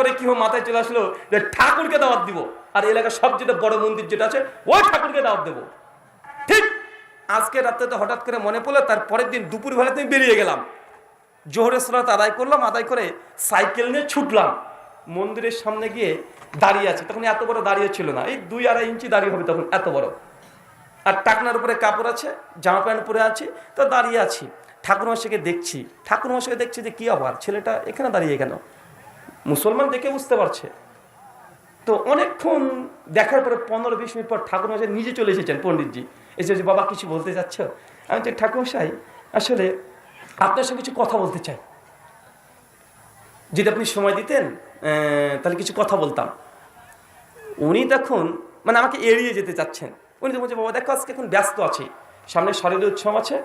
করে কি মাথায় চলে আসলো যে ঠাকুরকে দাওয়াত দিব, আর এলাকার সবচেয়ে বড় মন্দির যেটা আছে ওই ঠাকুরকে দাওয়াত দেবো। ঠিক আজকে রাতে তো হঠাৎ করে মনে পড়লো, তার পরের দিন দুপুর বেলাতে বেরিয়ে গেলাম, জোহরের সালাত আদায় করলাম, আদায় করে সাইকেল নিয়ে ছুটলাম, মন্দিরের সামনে গিয়ে দাঁড়িয়ে আছে। তখন এত বড় দাঁড়িয়ে ছিল না, এই 2-2.5 ইঞ্চি দাঁড়িয়ে হবে তখন, এত বড়। আর টাকনার উপরে কাপড় আছে, জামা প্যান্ট পরে আছি, তো দাঁড়িয়ে আছি। ঠাকুরমশাইকে দেখছি, ঠাকুরমশাইকে দেখছি যে কি আবার ছেলেটা এখানে দাঁড়িয়ে কেন, মুসলমান দেখে বুঝতে পারছে। তো অনেকক্ষণ দেখার পরে 15-20 মিনিট পর ঠাকুরমশাই নিজে চলে এসেছেন, পণ্ডিতজি এসে যে বাবা কিছু বলতে চাচ্ছ? আমি যে ঠাকুরমশাই আসলে আপনার সঙ্গে কিছু কথা বলতে চাই, যদি আপনি সময় দিতেন তাহলে কিছু কথা বলতাম। উনি তখন মানে আমাকে এড়িয়ে যেতে চাচ্ছেন। উনি তো বলছে বাবা দেখো আজকে এখন ব্যস্ত আছি, সামনে শারদীয় উৎসব আছে,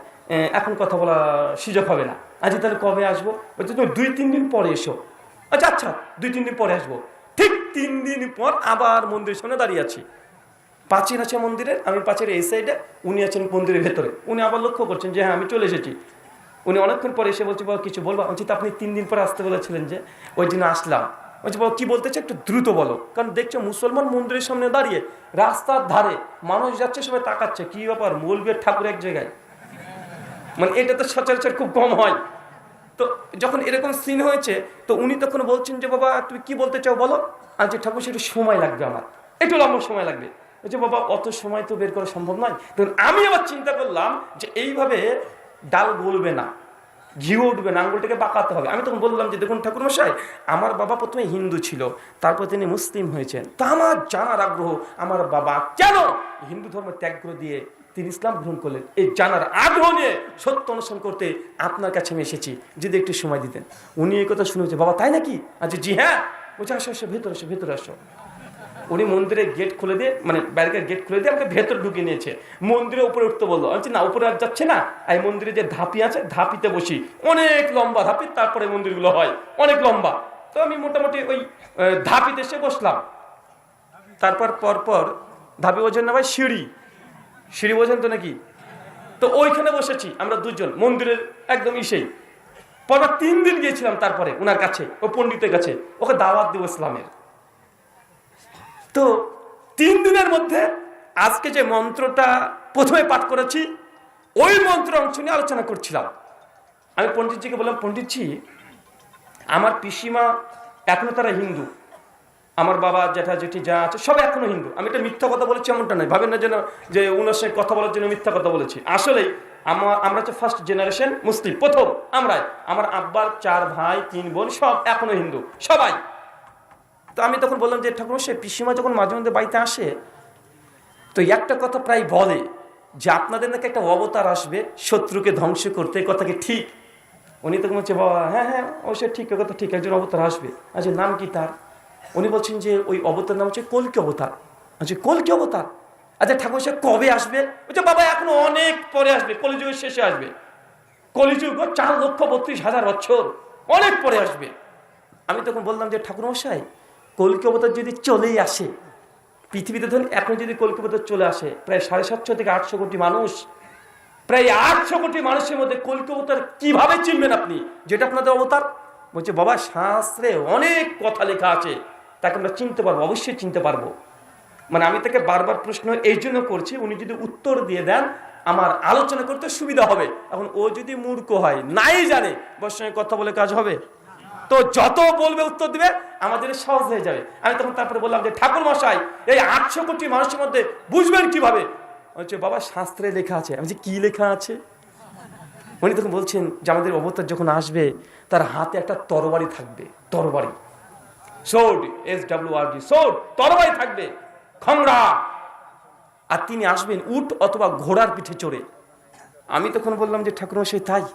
এখন কথা বলা সুযোগ হবে না। আজ তাহলে কবে আসবো? বলছে তুমি 2-3 দিন পরে এসো। আচ্ছা আচ্ছা 2-3 দিন পরে আসবো। ঠিক 3 দিন পর আবার মন্দিরের সামনে দাঁড়িয়ে আছি, প্রাচীর আছে মন্দিরের, আমি প্রাচীরের এই সাইডে, উনি আছেন মন্দিরের ভেতরে। উনি আবার লক্ষ্য করছেন যে হ্যাঁ আমি চলে এসেছি। উনি অনেকক্ষণ পরে এসে বলছে বাবা কিছু বলবো? বলছি আপনি 3 দিন পরে আসতে বলেছিলেন যে, ওই জন্য আসলাম। বলছি বাবা কি বলতে চাই একটু দ্রুত বলো, কারণ দেখছো মুসলমান মন্দিরের সামনে দাঁড়িয়ে, রাস্তার ধারে মানুষ যাচ্ছে, সবাই তাকাচ্ছে, কি ব্যাপার মৌলবীর ঠাকুর এক জায়গায়, মানে এটা তো সচরাচর খুব কম হয়। তো যখন এরকম সিন হয়েছে, তো উনি তখন বলছেন যে বাবা তুমি কি বলতে চাও বলো। আর যে ঠাকুর সেটা সময় লাগবে, আমার একটু লম্বা সময় লাগবে। বলছে বাবা অত সময় তো বের করা সম্ভব নয়। তখন আমি আবার চিন্তা করলাম যে এইভাবে ডাল গলবে না, ঘিও উঠবে না, আঙ্গুলটাকে বাঁকাতে হবে। আমি তখন বললাম যে দেখুন ঠাকুরমশাই, আমার বাবা প্রথমে হিন্দু ছিল, তারপর তিনি মুসলিম হয়েছেন, তা আমার জানার আগ্রহ আমার বাবা কেন হিন্দু ধর্ম ত্যাগ করে দিয়ে তিনি ইসলাম গ্রহণ করলেন, এই জানার আগ্রহ নিয়ে সত্য অনুসরণ করতে আপনার কাছে আমি এসেছি, যদি একটু সময় দিতেন। উনি এই কথা শুনেছে, বাবা তাই নাকি? আচ্ছা জি হ্যাঁ। বলছে আসো আসো ভেতরে আসো, ভেতরে আসো। উনি মন্দিরের গেট খুলে দিয়ে, মানে ব্যারিকেড গেট খুলে দিয়ে আমাকে ভেতর ঢুকিয়ে নিয়েছে। মন্দিরের উপরে উঠতে বললো। আমি না উপরে আর যাচ্ছে না, এই মন্দিরে যে ধাপি আছে ধাপিতে বসি, অনেক লম্বা ধাপি, তারপরে মন্দিরগুলো হয় অনেক লম্বা। তো আমি মোটামুটি ওই ধাপিতে এসে বসলাম। তারপর পরপর ধাপি বোঝেন না ভাই, সিঁড়ি, সিঁড়ি বোঝেন তো নাকি? তো ওইখানে বসেছি আমরা দুজন মন্দিরের একদম ইসেই। পরপর 3 দিন গিয়েছিলাম তারপরে ওনার কাছে, ও পণ্ডিতের কাছে, ওকে দাওয়াত দেব ইসলামের। তো 3 দিনের মধ্যে আজকে যে মন্ত্রটা প্রথমে পাঠ করেছি, ওই মন্ত্র অংশ নিয়ে আলোচনা করছিলাম। আমি পণ্ডিতজিকে বললাম পণ্ডিতজি আমার পিসিমা এখনো তারা হিন্দু, আমার বাবা জ্যাঠা জেঠি যা আছে সব এখনো হিন্দু। আমি এটা মিথ্যা কথা বলেছি এমনটা নয়, ভাবেন না যেন যে ওনার সঙ্গে কথা বলার জন্য মিথ্যা কথা বলেছি। আসলেই আমরা হচ্ছে ফার্স্ট জেনারেশন মুসলিম, প্রথম আমরাই। আমার আব্বার 4 ভাই 3 বোন সব এখনো হিন্দু সবাই। তো আমি তখন বললাম যে ঠাকুরমশাই পিসিমা যখন মাঝে মধ্যে বাড়িতে আসে, তো একটা কথা প্রায় বলে যে আপনাদের নাকি একটা অবতার আসবে শত্রুকে ধ্বংস করতে, কথা কি ঠিক? উনি তখন বলছে বাবা হ্যাঁ হ্যাঁ অবশ্যই ঠিক, কথা ঠিক, একজন অবতার আসবে। আচ্ছা নাম কি তার? উনি বলছেন যে ওই অবতার নাম হচ্ছে কল্কি অবতার। আচ্ছা কল্কি অবতার, আচ্ছা ঠাকুরমশাই কবে আসবে? বলছে বাবা এখনো অনেক পরে আসবে, কলিযুগের শেষে আসবে। কলিযুগ 4,32,000 বছর, অনেক পরে আসবে। আমি তখন বললাম যে ঠাকুরমশাই কল্কি অবতার যদি চলেই আসে পৃথিবীতে, ধরুন এখন যদি কল্কি অবতার চলে আসে, প্রায় 750 থেকে 800 কোটি মানুষ, প্রায় 800 কোটি মানুষের মধ্যে কল্কি অবতার কিভাবে চিনবেন আপনি যেটা আপনাদের অবতার? বলছে বাবা শাস্ত্রে অনেক কথা লেখা আছে, তাকে আমরা চিনতে পারবো, অবশ্যই চিনতে পারবো। মানে আমি তাকে বারবার প্রশ্ন এই জন্য করছি, উনি যদি উত্তর দিয়ে দেন আমার আলোচনা করতে সুবিধা হবে। এখন ও যদি মূর্খ হয়, নাই জানে, ওর সঙ্গে কথা বলে কাজ হবে? তো যত বলবে উত্তর দিবে আমাদের সহজ হয়ে যাবে। আমি তখন তারপরে বললাম যে ঠাকুর মশাই এই 800 কোটি মানুষের মধ্যে বুঝবেন কিভাবে? বলছে বাবা শাস্ত্রে লেখা আছে। আমি যে কি লেখা আছে? উনি তখন বলছেন যে আমাদের অবতার যখন আসবে তার হাতে একটা তরবারি থাকবে, তরবারি, সোর্ড, SWORD, সোর্ড, তরবারি থাকবে, খংরা। আর তিনি আসবেন উট অথবা ঘোড়ার পিঠে চড়ে। আমি তখন বললাম যে ঠাকুরমশাই তাই?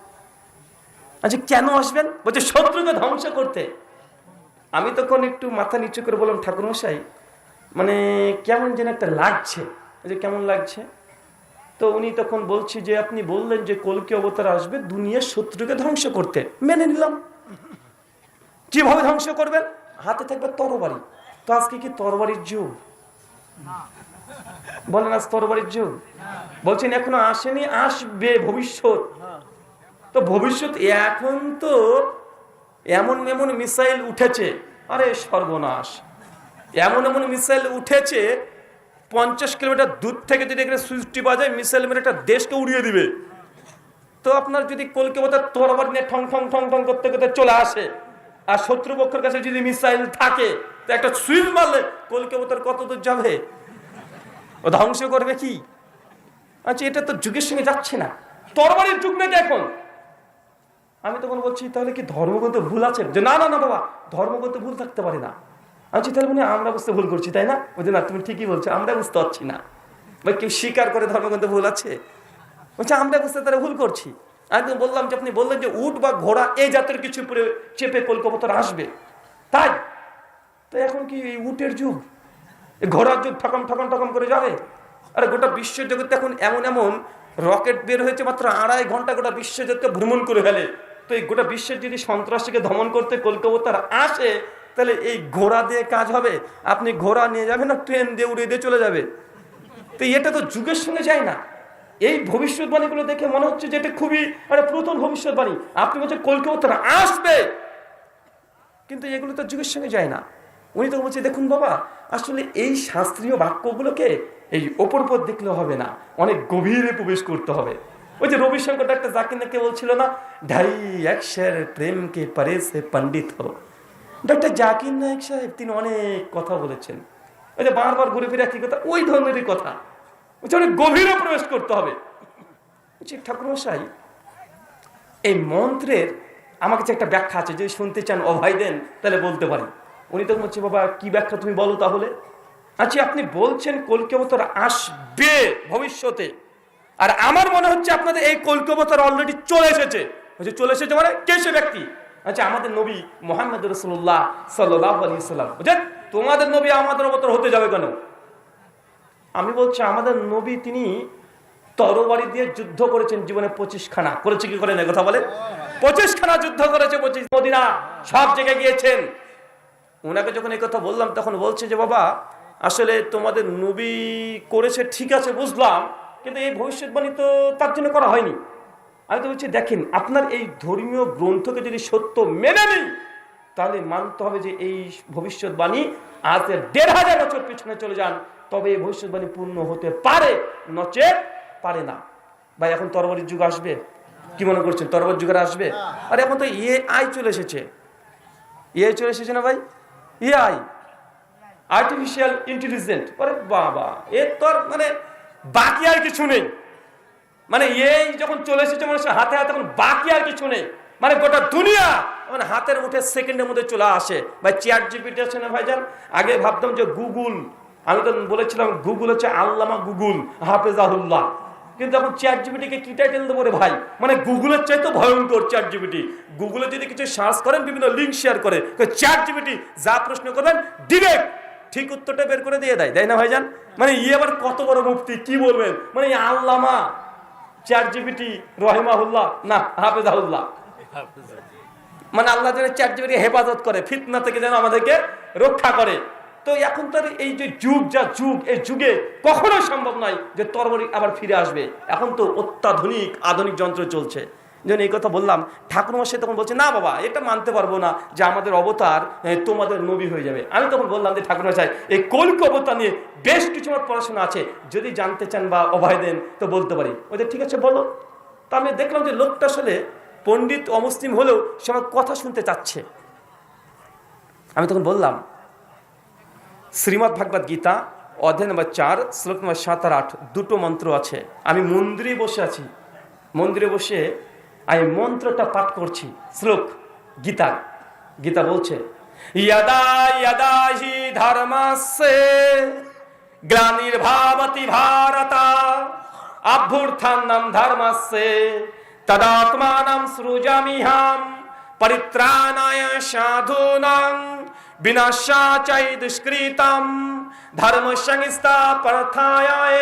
আচ্ছা কেন আসবেন? বলছে শত্রুকে ধ্বংস করতে। আমি তখন একটু মাথা নিচু করে বললাম ঠাকুরমশাই মানে কেমন যেন একটা লাগছে। যে কেমন লাগছে? তো উনি তখন বলছি যে আপনি বললেন যে কল্কি অবতার আসবে দুনিয়ার শত্রুকে ধ্বংস করতে, মেনে নিলাম। কিভাবে ধ্বংস করবেন? হাতে থাকবে তরবারি। তো আজকে কি তরবারির যুগ? বলেন আজ তরবারির যুগ? বলছেন এখনো আসেনি, আসবে ভবিষ্যৎ। তো ভবিষ্যৎ এখন তো এমন এমন মিসাইল উঠেছে আরে সর্বনাশ, এমন এমন মিসাইল উঠেছে 50 কিলোমিটার দূর থেকে যদি এখানে সুইচটি বাজায় মিসাইল মেরে একটা দেশকে উড়িয়ে দিবে। তো আপনার যদি কলকাতার তরবারি নিয়ে ঠং ঠং ঠং ঠং করতে করতে চলে আসে, আর শত্রুপক্ষের কাছে যদি মিসাইল থাকে, তো একটা সুইচ মারলে কলকাতার কত দূর যাবে, ও ধ্বংস করবে কি? আচ্ছা, এটা তো যুগের সঙ্গে যাচ্ছে না, তরবারির যুগ নাকি এখন। আমি তখন বলছি তাহলে কি ধর্মগ্রন্থে ভুল আছে? যে না না না বাবা, ধর্মগ্রন্থে ভুল থাকতে পারে না। আচ্ছা, তাহলে মানে আমরা বুঝতে ভুল করছি, তাই না? বলছে না, তুমি ঠিকই বলছো, আমরা বুঝতে পারছি না। বা কেউ স্বীকার করে ধর্মগ্রন্থে ভুল আছে? বলছে আমরা বুঝতে তারা ভুল করছি। আমি বললাম যে আপনি বললেন যে উট বা ঘোড়া এই জাতের কিছু উপরে চেপে কলকাতা আসবে, তাই তো এখন কি উটের যুগ, ঘোড়ার যুগ ঠকম ঠকম ঠকম করে যাবে? আরে গোটা বিশ্ব জগতে এখন এমন এমন রকেট বের হয়েছে, মাত্র 2.5 ঘন্টা গোটা বিশ্ব জগৎকে ভ্রমণ করে ফেলে। তো এই গোটা বিশ্বের যদি সন্ত্রাসীকে দমন করতে কলকাতার আসে, তাহলে এই ঘোড়া দিয়ে কাজ হবে? আপনি ঘোড়া নিয়ে যাবেন না ট্রেন দিয়ে উড়িয়ে দিয়ে চলে যাবে? তো এটা তো যুগের সঙ্গে যায় না। এই ভবিষ্যৎবাণীগুলো দেখে মনে হচ্ছে যে এটা খুবই পুরাতন ভবিষ্যৎবাণী। আপনি বলছেন কলকাতা আসবে, কিন্তু এগুলো তো যুগের সঙ্গে যায় না। উনি তো বলছে দেখুন বাবা, আসলে এই শাস্ত্রীয় বাক্যগুলোকে এই ওপর পর দেখলে হবে না, অনেক গভীরে প্রবেশ করতে হবে। ওই যে রবিশঙ্কর ডাক্তার জাকির নাকি বলছিল না, ঢাই একশের প্রেমকে পারে সে পণ্ডিত হো। ডক্টর জাকির নায়ক সাহেব তিনি অনেক কথা বলেছেন, ওই যে বারবার ঘুরে ফিরে একই কথা, ওই ধরনেরই কথা। অনেক গভীরে প্রবেশ করতে হবে। ঠাকুরমশাই, এই মন্ত্রের আমার কাছে একটা ব্যাখ্যা আছে, যদি শুনতে চান অভয় দেন তাহলে বলতে পারি। উনি তখন বলছে বাবা কি ব্যাখ্যা তুমি বলো তাহলে। আচ্ছা, আপনি বলছেন কলকাতার আসবে ভবিষ্যতে, আর আমার মনে হচ্ছে আপনাদের এই কলকাতার অলরেডি চলে এসেছে। চলে এসেছে মানে কে সে ব্যক্তি? আচ্ছা, আমাদের নবী মুহাম্মদ রাসূলুল্লাহ সাল্লাল্লাহু আলাইহি ওয়াসাল্লাম। বুঝলেন, তোমাদের নবী আমাদের অবতার হতে যাবে কেন? আমি বলছি আমাদের নবী তিনি তরবারি দিয়ে যুদ্ধ করেছেন জীবনে 25 খানা। করেছে কি করেন কথা বলে? 25 খানা যুদ্ধ করেছে, 25 মদিনা সব জায়গায় গিয়েছেন। ওনাকে যখন এই কথা বললাম তখন বলছে যে বাবা আসলে তোমাদের নবী করেছে ঠিক আছে বুঝলাম, কিন্তু এই ভবিষ্যৎবাণী তো তার জন্য করা হয়নি। আমি তো বলছি দেখেন, আপনার এই ধর্মীয় গ্রন্থকে যদি সত্য মেনে নিই তাহলে মানতে হবে যে এই ভবিষ্যৎবাণী আজ 1500 বছর পিছনে চলে যান, তবে এই ভবিষ্যৎবাণী পূর্ণ হতে পারে, নচেত পারে না। ভাই এখন তরবারির যুগ আসবে? কি মনে করছেন তরবারির যুগে আসবে? আর এখন তো এআই চলে এসেছে। এআই চলে এসেছে না ভাই? AI, artificial intelligence. আরে বাবা, এর তো মানে বাকি আর কিছু নেই। মানে এই যখন চলে এসেছে মানুষের হাতে হাতে, এখন বাকি আর কিছু নেই। মানে গোটা দুনিয়া মানে হাতের মুঠে সেকেন্ডের মধ্যে চলে আসে। ভাই চ্যাট জিপিটি আছে না ভাইজান? আগে ভাবতাম যে গুগল, আমি তো বলেছিলাম গুগল হচ্ছে আল্লামা গুগল হাফেজাহুল্লাহ, কিন্তু এখন চ্যাট জিপিটিকে কি টাইটেল দেবো রে ভাই? মানে গুগলের চাইতে ভয়ঙ্কর চ্যাট জিপিটি। গুগলে যদি কিছু সার্চ করেন বিভিন্ন লিঙ্ক শেয়ার করে, চ্যাট জিপিটি যা প্রশ্ন করবেন ডিরেক্ট ঠিক উত্তরটা বের করে দিয়ে দেয়, তাই না ভাইজান? মানে আবার কত বড় মুফতি, কি বলবেন? মানে আল্লামা চ্যাট জিপিটি রহিমাহুল্লাহ না হাফেজাহুল্লাহ, মানে আল্লাহ যেন চ্যাট জিপিটি হেফাজত করে, ফিতনা থেকে যেন আমাদেরকে রক্ষা করে। তো এখন তো এই যে যুগ, যা যুগ, এই যুগে কখনোই সম্ভব নয় যে তরবারি আবার ফিরে আসবে। এখন তো অত্যাধুনিক আধুনিক যন্ত্র চলছে। যেন এই কথা বললাম, ঠাকুরমশাই তখন বলছে না বাবা এটা মানতে পারবো না যে আমাদের অবতার তোমাদের নবী হয়ে যাবে। আমি তখন বললাম যে ঠাকুরমশাই এই কল্কি অবতার নিয়ে বেশ কিছু আমার পড়াশোনা আছে, যদি জানতে চান বা অভয় দেন তো বলতে পারি। ওদের ঠিক আছে বলো। তো আমি দেখলাম যে লোকটা আসলে পণ্ডিত অমুসলিম হলেও সে আমার কথা শুনতে চাচ্ছে। আমি তখন বললাম শ্রীমদ্ ভাগবত গীতা অধ্যায় নম্বর 4 শ্লোক নম্বর 7 আর 8 দুটো মন্ত্র আছে। আমি মন্দিরে বসে আছি, মন্দিরে বসে আমি মন্ত্রটা পাঠ করছি। শ্লোক গীতার, গীতা বলছে यदा यदा हि धर्मस्य ग्लानिर्भवति भारत अभ्युत्थानं धर्मस्य तदात्मानं सृजाम्यहं परित्राणाय साधूनां विनाशाय दुष्कृतं धर्म संस्थापनार्थाय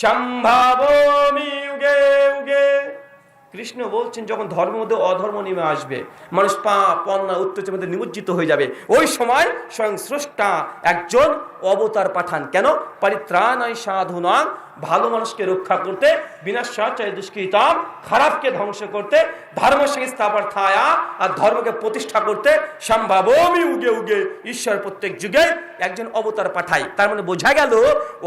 সম্ভাবমি যুগে যুগে। কৃষ্ণ বলছেন যখন ধর্মের মধ্যে অধর্ম নেমে আসবে, মানুষ পাপ অন্যায় অত্যাচারের মধ্যে নিমজ্জিত হয়ে যাবে, ওই সময় স্বয়ং স্রষ্টা একজন অবতার পাঠান। কেন? পরিত্রাণায় সাধুনাং ভালো মানুষকে রক্ষা করতে, বিনাশাচার দুষ্কৃতাম, খারাপকে ধ্বংস করতে, ধর্ম সংস্থাপনার্থায়া, আর ধর্মকে প্রতিষ্ঠা করতে, সম্ভাবমি উগে উগে ঈশ্বর প্রত্যেক যুগে একজন অবতার পাঠায়। তার মানে বোঝা গেল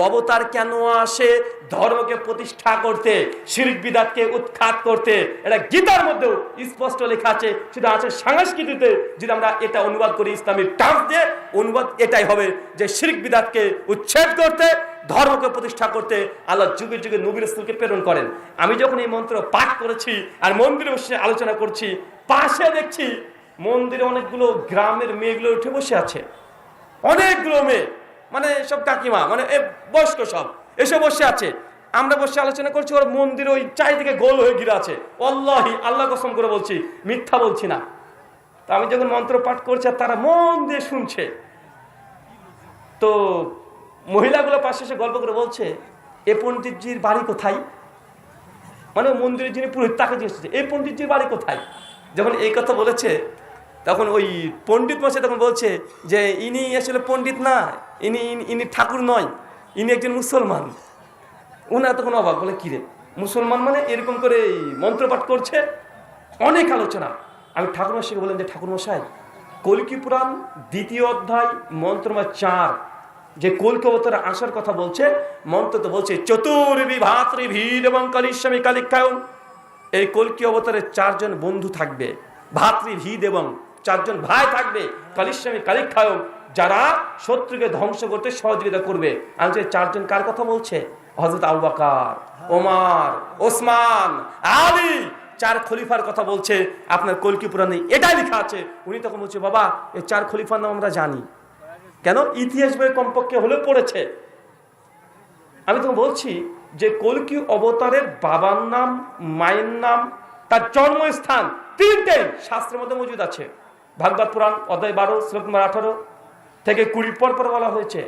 অবতার কেন আসে? ধর্মকে প্রতিষ্ঠা করতে, শিরক বিদআতকে উৎখাত করতে। এটা গীতার মধ্যেও স্পষ্ট লেখা আছে। শুধু আছে সংস্কৃতিতে, যদি আমরা এটা অনুবাদ করি ইসলামিক টার্ম দিয়ে, অনুবাদ এটাই হবে যে শিরক বিদআতকে উচ্ছেদ করতে, ধর্মকে প্রতিষ্ঠা করতে আল্লাহ যুগে যুগে নবী রাসূলকে প্রেরণ করেন। আমি যখন এই মন্ত্র পাঠ করেছি আর মন্দিরে বসে আলোচনা করছি, পাশে দেখছি মন্দিরে অনেকগুলো গ্রামের মেয়েগুলো উঠে বসে আছে। অনেকগুলো মেয়ে, মানে সব কাকিমা, মানে বয়স্ক সব এসে বসে আছে। আমরা বসে আলোচনা করছি, ওর মন্দির ওই চারিদিকে গোল হয়ে ঘিরে আছে। আল্লাহি, আল্লাহ কসম করে বলছি, মিথ্যা বলছি না। তো আমি যখন মন্ত্র পাঠ করছি আর তারা মন দিয়ে শুনছে, তো মহিলাগুলো পাশে এসে গল্প করে বলছে, এ পণ্ডিতজির বাড়ি কোথায়? মানে মন্দিরের যিনি পুরোহিত তাকে জিজ্ঞেস, এই পণ্ডিতজির বাড়ি কোথায়? যখন এই কথা বলেছে তখন ওই পণ্ডিত মশাই তখন বলছে যে ইনি আসলে পণ্ডিত না, ইনি ঠাকুর নয়, ইনি একজন মুসলমান। উনারা তখন অবাক, বলে কিরে মুসলমান মানে? এরকম করে মন্ত্রপাঠ করছে। অনেক আলোচনা। আমি ঠাকুর মশাইকে বললাম যে ঠাকুর মশাই, কল্কি পুরাণ 2য় অধ্যায় মন্ত্রমা 4 যে কল্কি অবতারে আসার কথা বলছে, মন্ত্র তো বলছে চতুর্ভি ভাতৃভীর এবং কালিস্বামী কালিকায়ন। এই কল্কি অবতারে 4 জন বন্ধু থাকবে, ভাতৃভীদ এবং 4 জন ভাই থাকবে, কালিস্বামী কালিকায়ন, যারা শত্রুকে ধ্বংস করতে সহযোগিতা করবে। আমি 4 জন কার কথা বলছে? হযরত আবু বকর, ওমর, ওসমান, আলী, 4 খলিফার কথা বলছে। আপনার কল্কি পুরাণে এটাই লেখা আছে। উনি তখন বলছে, বাবা এই 4 খলিফার নাম আমরা জানি। কেন? ইতিহাস বই কমপক্ষে হলে পড়েছে। আমি তখন বলছি যে কল্কি অবতারের বাবার নাম, মায়ের নাম, তার জন্মস্থান 3টে শাস্ত্রের মধ্যে মজুদ আছে। ভাগবত পুরাণ অধ্যায় 12 শ্লোক নম্বর 18 থেকে 20 পর বলা হয়েছে,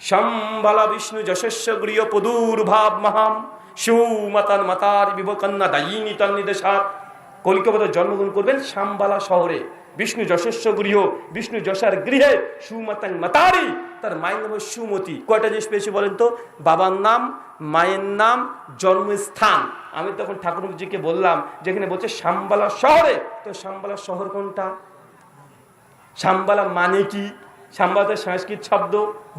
সম্বালা বিষ্ণু যশস্য গৃহ পদুর্ভাব মহাম সুমাতান মাতার বিভকন্যা দায়িনী তন্নিদেশাত। কল্কি অবতার জন্মগ্রহণ করবেন শাম্বালা শহরে, বিষ্ণু যশস্য গৃহ, বিষ্ণু যশার গৃহে, সুমাতাং মাতারি, তার মায়ের নাম সুমতি। কয়টা জিনিস পেয়েছি বলেন তো? বাবার নাম, মায়ের নাম, জন্মস্থান। আমি তখন ঠাকুরজিকে বললাম, যেখানে বলছে শাম্বালা শহরে, তো শাম্বালা শহর কোনটা? শাম্বালা মানে কি? শাম্বালাতে সংস্কৃত শব্দ,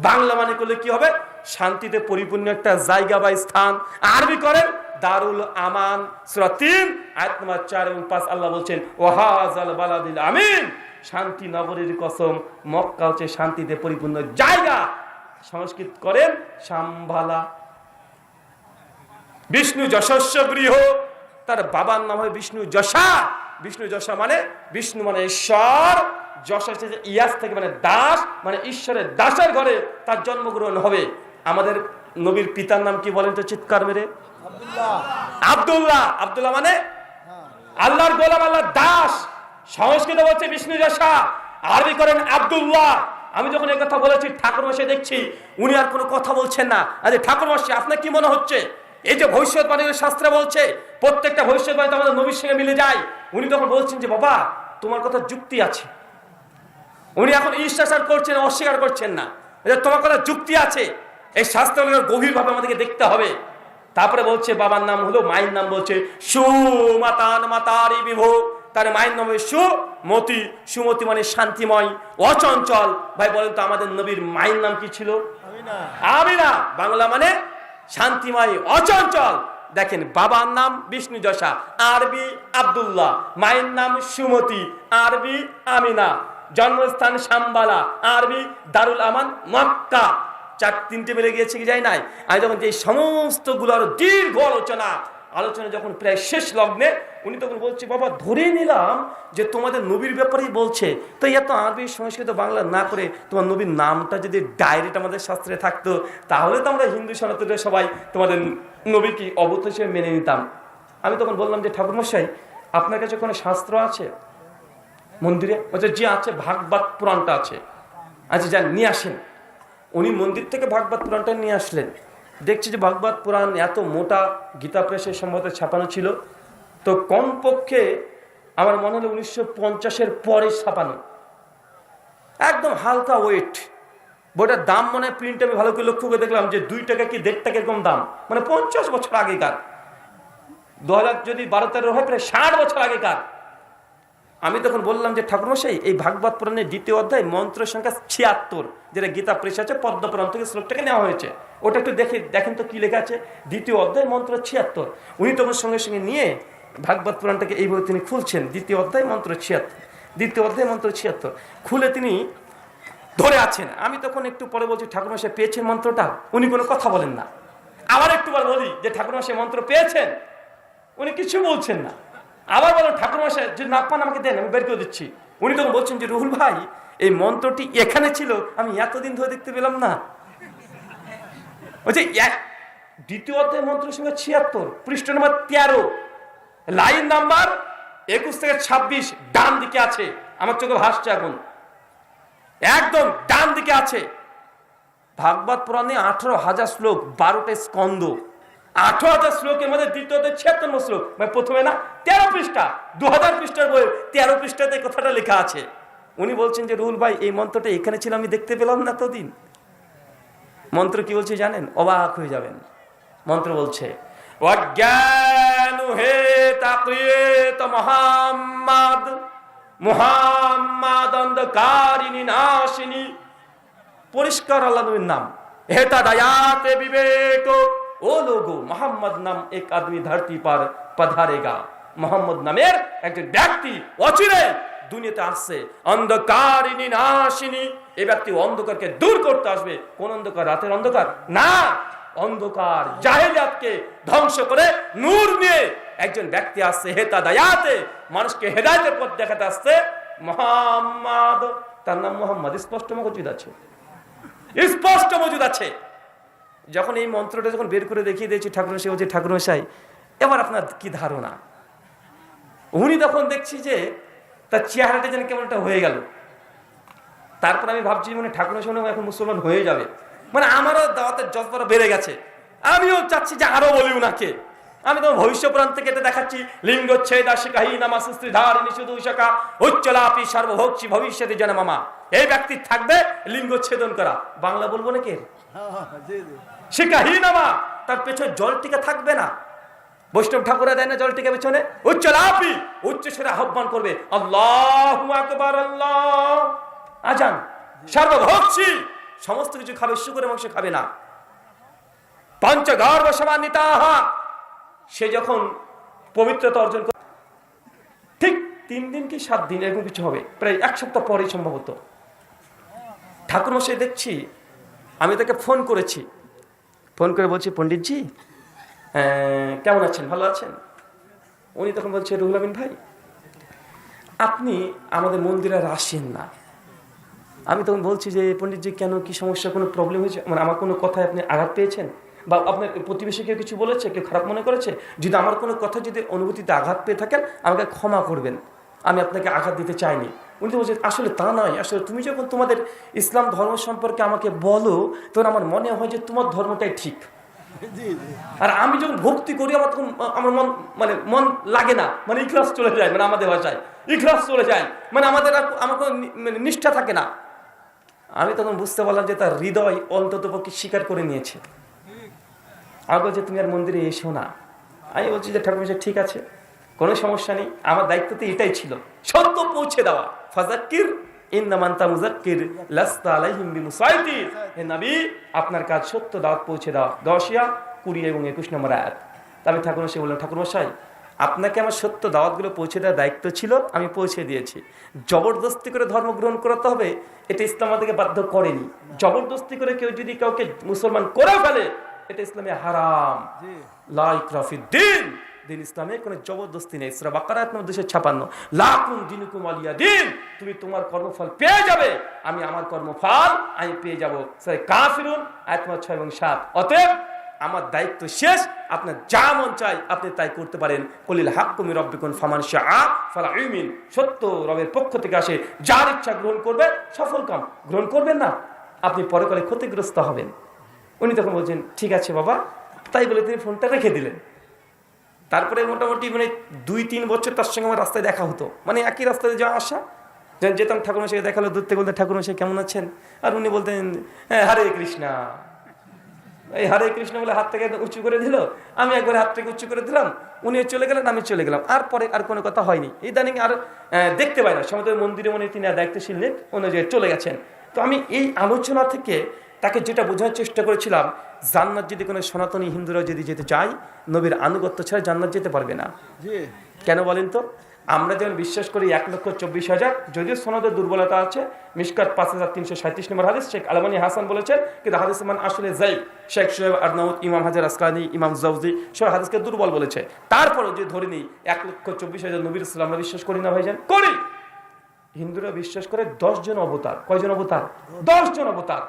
বাংলা মানে করলে কি হবে? শান্তিতে পরিপূর্ণ একটা জায়গা বা স্থান। আরবি করেন দারুল আমান, সূরা 3 আয়াত নম্বর 4 এবং 5 আল্লাহ বলছেন ওয়াহাজাল বালাদিল আমিন, শান্তি নগরীর কসম, মক্কা হচ্ছে শান্তিতে পরিপূর্ণ জায়গা। সংস্কৃত করেন শাম্বালা। বিষ্ণু যশস্য গৃহ, তার বাবার নাম হয় বিষ্ণু যশা। বিষ্ণু যশা মানে বিষ্ণু মানে ঈশ্বর, যশা হচ্ছে ইয়াস থেকে মানে দাস, মানে ঈশ্বরের দাসের ঘরে তার জন্মগ্রহণ হবে। আমাদের নবীর পিতার নাম কি বলেন তো চিৎকার মেরে? আব্দুল্লাহ। আব্দুল্লাহ মানে আল্লাহর গোলাম, আল্লাহর দাস। সংস্কৃত বলছে বিষ্ণু যশা, আরবি করেন আব্দুল্লাহ। আমি যখন এই কথা বলেছি ঠাকুর মশাই দেখছি উনি আর কোনো কথা বলছেন না। আরে ঠাকুর মশাই আপনার কি মনে হচ্ছে? এই যে ভবিষ্যৎবাণী শাস্ত্রে বলছে, প্রত্যেকটা ভবিষ্যৎবাণী তো আমাদের নবীর সঙ্গে মিলে যায়। উনি তখন বলছেন যে বাবা তোমার কথা যুক্তি আছে। উনি এখন ইস্টার করছেন, অস্বীকার করছেন না, তোমার কথা যুক্তি আছে। এই শাস্ত্র গভীরভাবে আমাদেরকে দেখতে হবে। তারপরে বলছে বাবার নাম হলো, মায়ের নাম বলছে সুমাতান মাতারি বিভোগ, তার মায়ের নাম সুমতি। সুমতি মানে শান্তিময়, অচঞ্চল। ভাই বলেন তো আমাদের নবীর মায়ের নাম কি ছিল? আমিনা। বাংলা মানে শান্তিময়, অচঞ্চল। দেখেন বাবার নাম বিষ্ণু যশা, আরবি আব্দুল্লাহ, মায়ের নাম সুমতি, আরবি আমিনা, জন্মস্থান শাম্বালা, আরবি দারুল আমান মক্কা। 3টে মিলে গিয়েছে কি যায় নাই? আমি যখন এই সমস্ত গুলোর দীর্ঘ আলোচনা যখন প্রায় শেষ লগ্নে, উনি তখন বলছে বাবা ধরে নিলাম যে তোমাদের নবীর ব্যাপারেই বলছে, তো এত আরবি সংস্কৃত বাংলা না করে তোমার নবীর নামটা যদি ডাইরেক্ট আমাদের শাস্ত্রে থাকতো, তাহলে তো আমরা হিন্দু সনাতনের সবাই তোমাদের নবীকে অবতার হিসেবে মেনে নিতাম। আমি তখন বললাম যে ঠাকুরমশাই আপনার কাছে কোনো শাস্ত্র আছে মন্দিরে? বলছে যে আছে, ভাগবত পুরাণটা আছে। আচ্ছা যান নিয়ে আসেন। উনি মন্দির থেকে ভাগবত পুরাণটা নিয়ে আসলেন। দেখছি যে ভাগবত পুরাণ এত মোটা, গীতা প্রেসের সম্ভবত ছাপানো ছিল, তো কমপক্ষে আমার মনে হলো 1950-এর পরে ছাপানো, একদম হালকা ওয়েট। বইটার দাম মনে হয় প্রিন্ট আমি ভালো করে লক্ষ্য করে দেখলাম যে 2 টাকা কি 1.5 টাকা এরকম দাম, মানে 50 বছর আগেকার, 2000 যদি 12-13 হয় প্রায় 60 বছর আগেকার। আমি তখন বললাম যে ঠাকুরমশাই, এই ভাগবত পুরাণের 2য় অধ্যায় মন্ত্র সংখ্যা 76, যেটা গীতা প্রেস আছে, পদ্মপুরাণ থেকে শ্লোকটাকে নেওয়া হয়েছে, ওটা একটু দেখেন তো কি লেখা আছে। 2য় অধ্যায় মন্ত্র 76। উনি তখন সঙ্গে সঙ্গে নিয়ে ভাগবত পুরাণটাকে এইভাবে তিনি খুলছেন, 2য় অধ্যায় মন্ত্র 76, 2য় অধ্যায় মন্ত্র 76 খুলে তিনি ধরে আছেন। আমি তখন একটু পরে বলছি, ঠাকুরমশাই পেয়েছেন মন্ত্রটা? উনি কোনো কথা বলেন না। আবার একটুবার বলি যে ঠাকুরমশাই মন্ত্র পেয়েছেন? উনি কিছু বলছেন না। আবার বলেন, ঠাকুরমশাই যদি না পান আমাকে দেন, আমি বের করে দিচ্ছি। উনি তখন বলছেন যে রুহুল ভাই, এই মন্ত্রটি এখানে ছিল, আমি এতদিন ধরে দেখতে পেলাম না। বলছে 2য় অধ্যায় মন্ত্র সংখ্যা 76, পৃষ্ঠ নম্বর 13, লাইন নাম্বার 21 থেকে 26 ডান দিকে আছে। আমার চোখে ভাসছে এখন, একদম ডান দিকে আছে। ভাগবত পুরাণে 18,000 শ্লোক, 12টা স্কন্ধ, 18,000 শ্লোকের মধ্যে 2য় অধ্যায় 76 শ্লোক, মানে প্রথমে না 13 পৃষ্ঠা, 2000 পৃষ্ঠার বই 13 পৃষ্ঠাতে কথাটা লেখা আছে। উনি বলছেন যে রুহুল ভাই, এই মন্ত্রটা এখানে ছিল, আমি দেখতে পেলাম না এতদিন। মন্ত্র কি বলছে জানেন? অবাক হয়ে যাবেন। মন্ত্র বলছে, অজ্ঞান হে তাকৃত মুহাম্মদ, মুহাম্মদ অন্ধকারিণী নাশিনী। পরিষ্কার আল্লাহ নবীর নাম। হেতা দায়াতে বিবেক, ও লোগো মোহাম্মদ নাম এক আদমি ধরতি পার পধারেগা। মোহাম্মদ নামের একজন ব্যক্তি অচিরে দুনিয়াতে আসছে, অন্ধকারিণী নাশিনী। এই ব্যক্তি অন্ধকারকে দূর করতে আসবে। কোন অন্ধকার? রাতের অন্ধকার না, অন্ধকার জাহেলিয়াতকে ধ্বংস করে নূর নিয়ে একজন ব্যক্তি আসছে। হেতা দায়াতে, মানুষকে হেদায়েতের পথ দেখাতে আসছে মুহাম্মদ। তার নাম মুহাম্মদ, স্পষ্ট মজুদ আছে, স্পষ্ট মজুদ আছে। যখন এই মন্ত্রটা যখন বের করে দেখিয়ে দিয়েছি ঠাকুরমশাই, বলছে ঠাকুরমশাই এবার আপনার কি ধারণা? উনি তখন দেখছি যে তার চেহারাটা যেন কেমন একটা হয়ে গেল। তারপর আমি ভাবছি মানে ঠাকুরমশাই এখন মুসলমান হয়ে যাবে, মানে আমারও দাওয়াতের জজবাটা বেড়ে গেছে। আমিও চাচ্ছি যে আরো বলি উনাকে। আমি তো ভবিষ্য পুরাণ থেকে এটা দেখাচ্ছি, লিঙ্গচ্ছেদ আশিকাহী নামাস স্ত্রীধারিণী শুধু শাখা উচ্চলাপি সর্বভোক্ষী ভবিষ্যতে জনমামা। এই ব্যক্তি থাকবে লিঙ্গচ্ছেদন করা, বাংলা বলবো নাকি, শিকাহী নামা, তার পেছনে জল টিকা থাকবে না। বৈষ্ণব ঠাকুরা দেয় না জল টিকা পেছনে? উচ্চলাপি, উচ্চ স্বরে আহ্বান করবে আল্লাহু আকবার, আল্লাহ আজান, সর্বভোক্ষী, সমস্ত কিছু খাবে, শুকরের মাংস খাবে না। পঞ্চগর্ভ সমান্বিতাহা, সে যখন পবিত্রতা অর্জন করে ঠিক 3 দিন কি 7 দিন এরকম কিছু হবে, প্রায় 1 সপ্তাহ পরে সম্ভবত। ঠাকুরমশাই দেখছি, আমি তাকে ফোন করেছি, ফোন করে বলছি পণ্ডিতজি কেমন আছেন, ভালো আছেন? উনি তখন বলছে রুহুল আমিন ভাই, আপনি আমাদের মন্দিরে আর আসেন না। আমি তখন বলছি যে পণ্ডিতজি কেন, কি সমস্যা, কোনো প্রবলেম হয়েছে, মানে আমার কোনো কথায় আপনি আঘাত পেয়েছেন, বা আপনার প্রতিবেশী কেউ কিছু বলেছে, কেউ খারাপ মনে করেছে? যদি আমার কোনো কথা যদি অনুভূতিতে আঘাত পেয়ে থাকেন আমাকে ক্ষমা করবেন, আমি আপনাকে আঘাত দিতে চাইনি। উনি তো বলছেন আসলে তা নয়, আসলে তুমি যখন তোমাদের ইসলাম ধর্ম সম্পর্কে আমাকে বলো তখন আমার মনে হয় যে তোমার ধর্মটাই ঠিক, আর আমি যখন ভক্তি করি আমার তখন আমার মন লাগে না, মানে ইখলাস চলে যায়, মানে আমাদের ভাষায় ইখলাস চলে যায়, মানে আমাদের আমার কোনো নিষ্ঠা থাকে না। আমি তখন বুঝতে পারলাম যে তার হৃদয় অন্তত পক্ষে স্বীকার করে নিয়েছে। আমি বলছি তুমি আর মন্দিরে এসো না। আমি বলছি যে ঠাকুরমশাই ঠিক আছে, কোনো সমস্যা নেই, আমার দায়িত্ব তো এটাই ছিল, সত্য পৌঁছে দেওয়া। ফাযাক্কির ইন্নামা আনতা মুযাক্কির লাস্তা আলাইহিম বিমুসাইতির। হে নবী, আপনার কাজ সত্য দাওয়াত পৌঁছে দেওয়া। 10 20 এবং 21 নম্বর আয়াত। আমি ঠাকুরমশাই বললাম, ঠাকুরমশাই আপনাকে আমার সত্য দাওয়াতগুলো পৌঁছে দেওয়ার দায়িত্ব ছিল, আমি পৌঁছে দিয়েছি। জবরদস্তি করে ধর্ম গ্রহণ করতে হবে এটা ইসলাম আমাদেরকে বাধ্য করেনি। জবরদস্তি করে কেউ যদি কাউকে মুসলমান করে ফেলে এটা ইসলামে হারাম। লা ইকরাহা ফিদ্দীন, দিন ইসলামে কোনো জবরদস্তি নেই। সূরা বাকারা আয়াত নম্বর 256, লাকুম দীনুকুম ওয়ালিয়া দীন, তুমি তোমার কর্মফল পেয়ে যাবে, আমি আমার কর্মফল আমি পেয়ে যাব। সূরা কাফিরুন আয়াত নম্বর 6 এবং 7। অতএব আমার দায়িত্ব শেষ, আপনার যা মন চাই আপনি তাই করতে পারেন। কুলিল হাক্কু মির রাব্বিকুম ফামান শাআ ফালইউমিন, সত্য রবের পক্ষ থেকে আসে, যার ইচ্ছা গ্রহণ করবে সফল কাম, গ্রহণ করবেন না আপনি পরকালে ক্ষতিগ্রস্ত হবেন। উনি তখন বলছেন ঠিক আছে বাবা, তাই বলে তিনি ফোনটা রেখে দিলেন। তারপরে মোটামুটি মানে 2-3 বছর তার সঙ্গে আমার রাস্তায় দেখা হতো, মানে একই রাস্তায় যাওয়া আসা। যখন যেতাম ঠাকুরমশাইকে দেখালো, দূর থেকে বলতেন ঠাকুরমশাই কেমন আছেন, আর উনি বলতেন হ্যাঁ হরে কৃষ্ণা। এই হরে কৃষ্ণ বলে হাত থেকে উঁচু করে দিল, আমি একবার হাত থেকে উঁচু করে দিলাম, উনি চলে গেলেন, আমি চলে গেলাম, আর পরে আর কোনো কথা হয়নি। ইদানিং আর দেখতে পাই না, সমুদ্রের মন্দিরে মনে তিনি দায়িত্বশীল নেই, অনুযায়ী চলে গেছেন। তো আমি এই আলোচনা থেকে তাকে যেটা বোঝার চেষ্টা করেছিলাম, জান্নাত যদি কোনো সনাতনী হিন্দুরা যদি যেতে চায়, নবীর আনুগত্য ছাড়া জান্নাত যেতে পারবে না। কেন বলেন তো? আমরা যেমন বিশ্বাস করি 1,24,000, যদিও সনদের দুর্বলতা আছে, মিশকাত 5337 নম্বর হাদিস, শেখ আলমানি হাসান বলেছেন, কিন্তু হাদিস মান আসলে যাই, শেখ শোয়েব আরনাউত, ইমাম হাজার আসকানি, ইমাম জাউজি সব হাদিসকে দুর্বল বলেছে। তারপরে যে ধরে নিই 1,24,000 নবীর ইসলাম আমরা বিশ্বাস করি না ভাইজান? করি। হিন্দুরা বিশ্বাস করে 10 জন অবতার। কয়জন অবতার? 10 জন অবতার।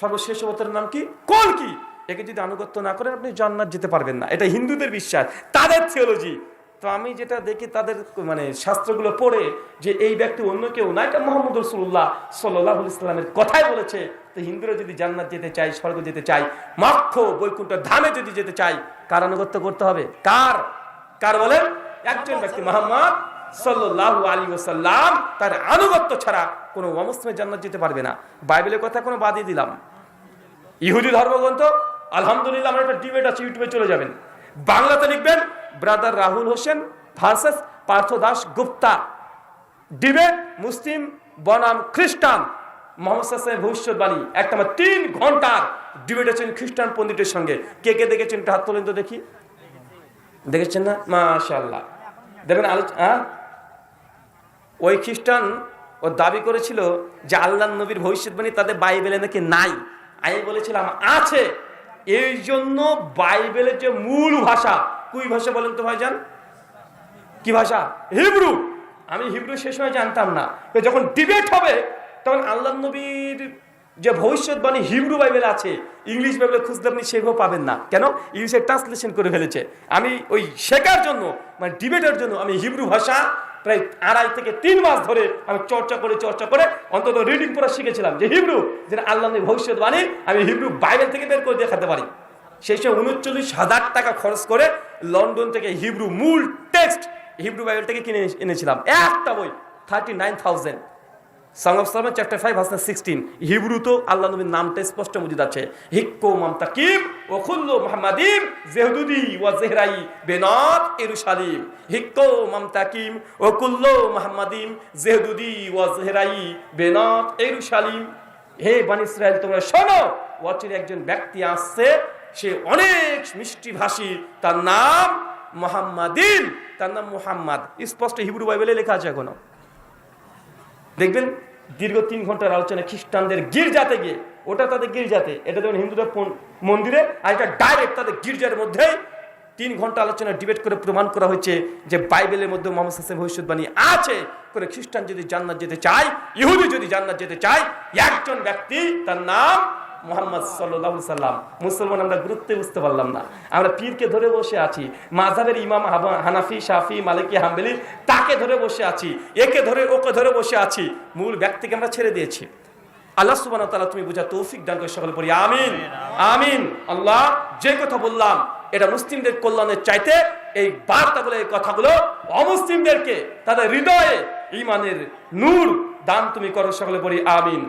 সর্বশেষ অবতারের নাম কি? কল্কি। একে যদি আনুগত্য না করেন আপনি জান্নাত যেতে পারবেন না, এটা হিন্দুদের বিশ্বাস, তাদের থিওলজি। তো আমি যেটা দেখি তাদের মানে শাস্ত্রগুলো পড়ে যে এই ব্যক্তি অন্য কেউ না, এটা মুহাম্মদ রাসূলুল্লাহ সাল্লাল্লাহু আলাইহি ওয়াসাল্লামের কথাই বলেছে। তো হিন্দুরা যদি জান্নাত যেতে চায়, স্বর্গ যেতে চায়, মোক্ষ বৈকুণ্ঠ ধামে যদি যেতে চায়, কার আনুগত্য করতে হবে? কার বলেন? একজন ব্যক্তি, মুহাম্মদ সাল্লাল্লাহু আলাইহি ওয়াসাল্লাম। তার আনুগত্য ছাড়া কোনো অমুসলিম জান্নাত যেতে পারবে না। বাইবেলের কথা কোনো বাদই দিলাম। ইহুদি ধর্মগ্রন্থ, আলহামদুলিল্লাহ আমার একটা ডিবেট আছে, ইউটিউবে চলে যাবেন, বাংলাতে লিখবেন brother Rahul Hossain versus Partha Das Gupta, debate মুসলিম বনাম খ্রিস্টান, মোহাম্মদ সাল্লাল্লাহু ভবিষ্যৎবাণী, একটা 3 ঘন্টার ডিবেট আছেন খ্রিস্টান পণ্ডিতের সঙ্গে। কে কে দেখেছেন হাত তোলেন তো দেখি। দেখেছেন না? মাশাআল্লাহ। দেখবেন ওই খ্রিস্টান ও দাবি করেছিল যে আল্লাহর নবীর ভবিষ্যৎবাণী তাদের বাইবেলে নাকি নাই। আমি বলেছিলাম আছে। এই জন্য বাইবেলের যে মূল ভাষা, কুই ভাষা বলেন তো ভাইজান? কি ভাষা? হিব্রু। আমি হিব্রু সে সময় জানতাম না। যখন ডিবেট হবে তখন আল্লাহর নবীর যে ভবিষ্যৎবাণী হিব্রু বাইবেলে আছে, ইংলিশ বাইবেলে খুঁজতে আপনি সেভাবে পাবেন না। কেন? ইংলিশে ট্রান্সলেশন করে ফেলেছে। আমি ওই শেখার জন্য, মানে ডিবেটের জন্য আমি হিব্রু ভাষা প্রায় 2.5 থেকে 3 মাস ধরে আমি চর্চা করে অন্তত রিডিং পড়া শিখেছিলাম, যে হিব্রু যে আল্লাহর নবীর ভবিষ্যৎবাণী আমি হিব্রু বাইবেল থেকে বের করে দেখাতে পারি। সেই সময় 39,000 টাকা খরচ করে লন্ডন থেকে হিব্রু মূল টেক্সট হিব্রু বাইবেল থেকে কিনে এনেছিলাম, একটা বই 39,000। Song of Solomon chapter 5 verse 16। Hebrew তো আল্লাহ নবীর নামটা স্পষ্ট মজুদ আছে, হিক্কো মামতাকিম ও খুল্লু মুহাম্মাদিম জেহদুদি ওয়া জেহরাই বেনাত ইরুশালিম। হিক্কো মামতাকিম ও কুল্লু মুহাম্মাদিম জেহদুদি ওয়া জেহরাই বেনাত ইরুশালিম। হে বনি ইসরাইল তোমরা শোনো, ওয়াচির একজন ব্যক্তি আসছে, সে অনেক মিষ্টি ভাষী, তার নাম মুহাম্মাদিন, তার নাম মুহাম্মদ। স্পষ্ট হিব্রু বাইবেলে লেখা আছে। এখনো দেখবেন দীর্ঘ 3 ঘন্টার আলোচনা খ্রিস্টানদের গির্জাতে গিয়ে, ওটা তাদের গির্জাতে, এটা যেমন হিন্দুদের মন্দিরে, আর এটা ডাইরেক্ট তাদের গির্জার মধ্যেই 3 ঘন্টা আলোচনা ডিবেট করে প্রমাণ করা হয়েছে যে বাইবেলের মধ্যে মুহাম্মদ সাল্লাল্লাহু আলাইহি ওয়াসাল্লাম ভবিষ্যৎবাণী আছে। করে খ্রিস্টান যদি জান্নাত যেতে চায়, ইহুদি যদি জান্নাত যেতে চায়, একজন ব্যক্তি, তার নাম মুহাম্মদ সাল্লাল্লাহু আলাইহি ওয়াসাল্লাম। মুসলমান আমরা গুরুত্ব বুঝতে পারলাম না, আমরা পীরকে ধরে বসে আছি, মাযহাবের ইমাম হানাফি, শাফি, মালিকি, হাম্বলি, তাকে ধরে বসে আছি, একে ধরে ওকে ধরে বসে আছি, মূল ব্যক্তিকে আমরা ছেড়ে দিয়েছি। আল্লাহ সুবহানাহু ওয়া তাআলা তুমি বুঝা তৌফিক দান করে সকলে পড়ি আমিন আমিন। আল্লাহ যে কথা বললাম এটা মুসলিমদের কল্যাণের চাইতে এই বার্তাগুলো, এই কথাগুলো অমুসলিমদেরকে তাদের হৃদয়ে ঈমানের নূর দান তুমি করো, সকলে পড়ি আমিন।